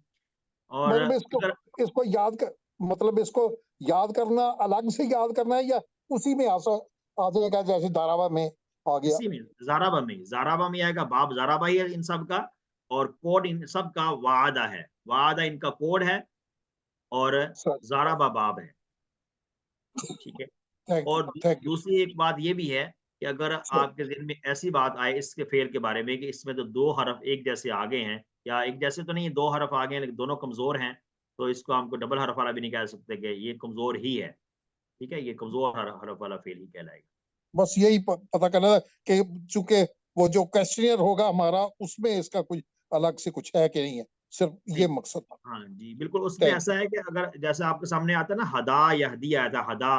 اور مطلب اگر اس کو یاد کر مطلب اس کو یاد کرنا الگ سے یاد کرنا ہے یا اسی میں آ جائے گا جیسے داراوا میں آ گیا؟ اسی میں زارابا میں آئے گا، باب زارابا ہی ہے ان سب کا، اور کوڈ ان سب کا وعدہ ہے. وعدہ ان کا کوڈ ہے اور سر زارابا باب ہے. ٹھیک ہے. تھینک یو اور تھینک یو دوسری ایک بات یہ بھی ہے کہ اگر سر. آپ کے ذہن میں ایسی بات آئے اس کے فعل کے بارے میں کہ اس میں تو 2 حرف ایک جیسے آگے ہیں، یا ایک جیسے تو نہیں، 2 حرف آگے ہیں لیکن دونوں کمزور ہیں، تو اس کو ہم کو ڈبل حرف والا بھی نہیں کہہ سکتے کہ یہ کمزور ہی ہے. ٹھیک ہے، یہ کمزور حرف والا فعل ہی کہلائے گا. بس یہی پتا کرنا ہے کہ چونکہ وہ جو کویسچنئر ہوگا ہمارا اس میں اس کا کوئی الگ سے کچھ ہے کہ نہیں ہے، صرف یہ نہیں، مقصد تھا. ہاں جی بالکل. اس میں تھینک ایسا ہے کہ اگر جیسے آپ کے سامنے آتا ہے نا ہدا یہدی آیا تھا ہدا،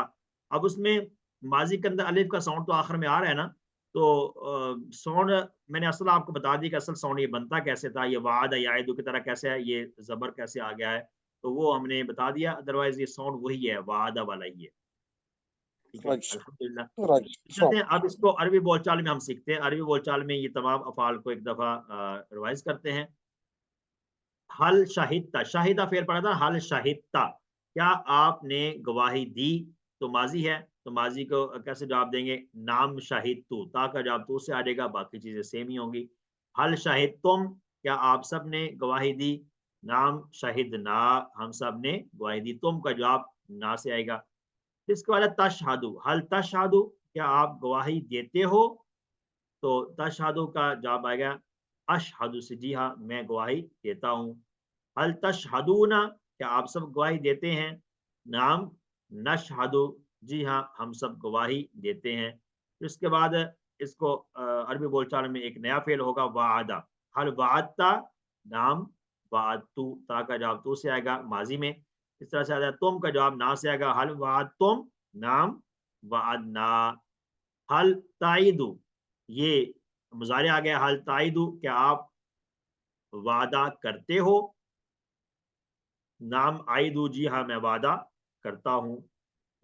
اب اس میں ماضی کے اندر الف کا ساؤنڈ تو آخر میں آ رہا ہے نا، تو ساؤنڈ میں نے اصل آپ کو بتا دی کہ اصل ساؤنڈ یہ بنتا کیسے تھا، یہ وعد یعدو کی طرح کیسے ہے، یہ زبر کیسے آ گیا ہے، تو وہ ہم نے بتا دیا. ادروائز یہ ساؤنڈ وہی ہے، وعدہ والا ہی ہے. ٹھیک ہے، رائٹ الحمدللہ. رائٹ چلتے ہیں اب اس کو عربی بول چال میں ہم سیکھتے ہیں. عربی بول چال میں یہ تمام افعال کو ایک دفعہ ریوائز کرتے ہیں. حل شاہدتا، شاہدہ فعل پڑھا تھا، حل شاہدتا کیا آپ نے گواہی دی، تو ماضی ہے، تو ماضی کو کیسے جواب دیں گے؟ نام شاہد تو، تا کا جواب تو سے آ جائے گا، باقی چیزیں سیم ہی ہوں گی. حل شاہد تم کیا آپ سب نے گواہی دی، نام شاہد نا ہم سب نے گواہی دی، تم کا جواب نا سے آئے گا. اس کے بعد تشہدو، حل تشہدو کیا آپ گواہی دیتے ہو، تو تشہدو کا جواب آئے گا اشہدو سے، جی ہاں میں گواہی دیتا ہوں. حل تشہدون کیا آپ سب گواہی دیتے ہیں، نام نشہدو جی ہاں ہم سب گواہی دیتے ہیں. اس کے بعد اس کو عربی بول چال میں ایک نیا فعل ہوگا وعدہ. حل وعدتا، نام وعدتو، تا کا جواب تو سے آئے گا ماضی میں. اس طرح سے آ جائے تم کا جواب نا سے آئے گا، حل وعدتم، نام وعدنا. حل تائیدو یہ مضارع آ گیا، حل تائیدو کیا آپ وعدہ کرتے ہو، نام آئیدو جی ہاں میں وعدہ کرتا ہوں.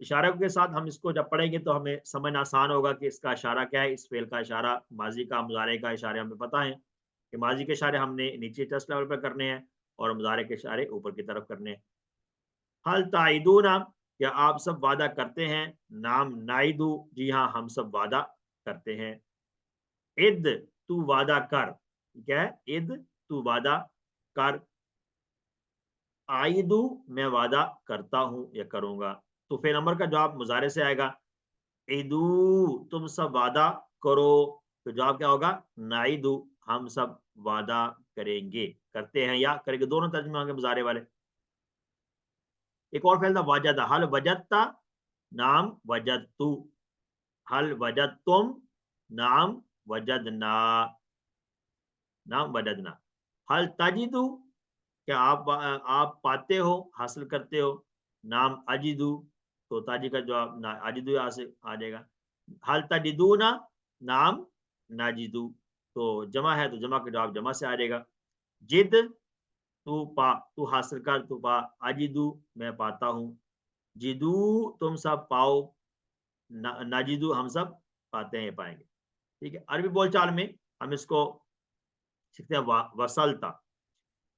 اشارہ کے ساتھ ہم اس کو جب پڑھیں گے تو ہمیں سمجھنا آسان ہوگا کہ اس کا اشارہ کیا ہے. اس فعل کا اشارہ ماضی کا، مضارع کا اشارے ہمیں پتہ ہے کہ ماضی کے اشارے ہم نے نیچے چیسٹ لیول پہ کرنے ہیں اور مضارع کے اشارے اوپر کی طرف کرنے ہیں. حل تعیدون کیا آپ سب وعدہ کرتے ہیں، نام نائدو جی ہاں ہم سب وعدہ کرتے ہیں. اد تو وعدہ کر، کیا ہے، اد تو وعدہ کر. آئیدو میں وعدہ کرتا ہوں یا کروں گا، تو فعل امر کا جواب مضارع سے آئے گا. ایدو تم سب وعدہ کرو، تو جواب کیا ہوگا؟ نائدو ہم سب وعدہ کریں گے، کرتے ہیں یا کریں گے، دونوں ترجمے ہوں گے مضارع والے. ایک اور فعل تھا وجدہ، حل وجدتا، نام وجدتو. حل وجدتم، نام وجدنا، نام وجدنا. حل تجدو کیا آپ پاتے ہو، حاصل کرتے ہو، نام اجدو، تو تاجی کا جواب اجدو سے آ جائے گا. حل تجدونا، نام ناجدو، تو جمع ہے تو جمع کا جواب جمع سے آ جائے گا. جد تو پا، تو حاصل کر، تو پا. اجدو میں پاتا ہوں. جدو تم سب پاؤ، ناجدو ہم سب پاتے ہیں، پائیں گے. ٹھیک ہے. عربی بول چال میں ہم اس کو سیکھتے ہیں وصلتا.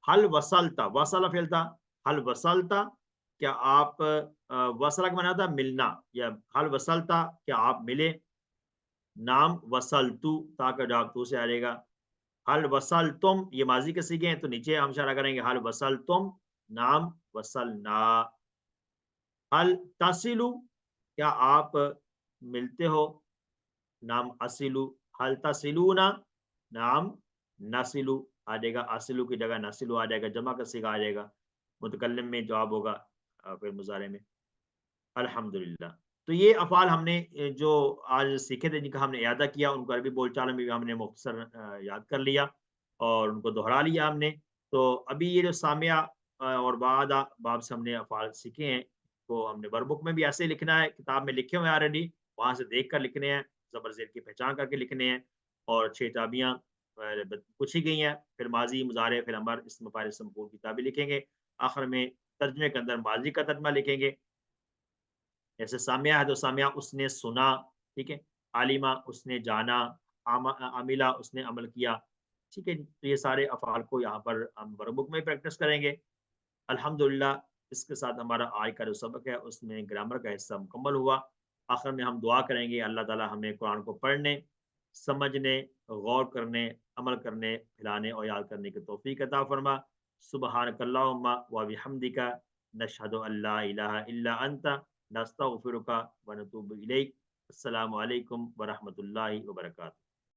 حل وصلتا، وصل فعل تھا، حل وصلتا کیا آپ وصلہ کا معنی ہوتا ہے ملنا، یا حل وصلتا کیا آپ ملے، نام وصلتو، تا کا جواب تو سے آ جائے گا. حل وصلتم یہ ماضی کے سیگے ہیں تو نیچے ہم اشارہ کریں گے، حل وصلتم، نام وصلنا. حل تصلو کیا آپ ملتے ہو، نام اصلو. حل تصلونا، نام نسلو آ جائے گا، اصلو کی جگہ نسلو آ جائے گا، جمع کا صیغہ آ جائے گا. متکلم میں جواب ہوگا پھر مضارع میں. الحمدللہ. تو یہ افعال ہم نے جو آج سیکھے تھے، جن کا ہم نے اعادہ کیا، ان کو عربی بول چال میں بھی ہم نے مختصر یاد کر لیا. اور ان کو دہرا لیا ہم نے۔ تو ابھی یہ جو سامعہ اور بعدا باب سے ہم نے افعال سیکھے ہیں، وہ ہم نے ورک بک میں بھی ایسے ہی لکھنا ہے، کتاب میں لکھے ہوئے ہیں آلریڈی، وہاں سے دیکھ کر لکھنے ہیں، زبر زیر کی پہچان کر کے لکھنے ہیں، اور 6 چابیاں پوچھی گئی ہیں، پھر ماضی، مضارع، فعل امر، اسم فاعل، اسم مفعول کی چابی لکھیں گے، آخر میں ترجمے کے اندر ماضی کا ترجمہ لکھیں گے۔ جیسے سامعہ ہے تو سامعہ اس نے سنا، ٹھیک ہے، عالمہ اس نے جانا، عاملہ اس نے عمل کیا، ٹھیک ہے جی۔ تو یہ سارے افعال کو یہاں پر ہم ورک بک میں پریکٹس کریں گے الحمدللہ۔ اس کے ساتھ ہمارا آج کا جو سبق ہے اس میں گرامر کا حصہ مکمل ہوا۔ آخر میں ہم دعا کریں گے اللہ تعالی ہمیں قرآن کو پڑھنے، سمجھنے، غور کرنے، عمل کرنے، پھیلانے اور یاد کرنے کی توفیق عطا فرما۔ سبحانک اللہم و بحمدک، نشہد ان لا الہ الا انت، نستغفرک و نتوب الیک۔ السلام علیکم ورحمۃ اللہ وبرکاتہ۔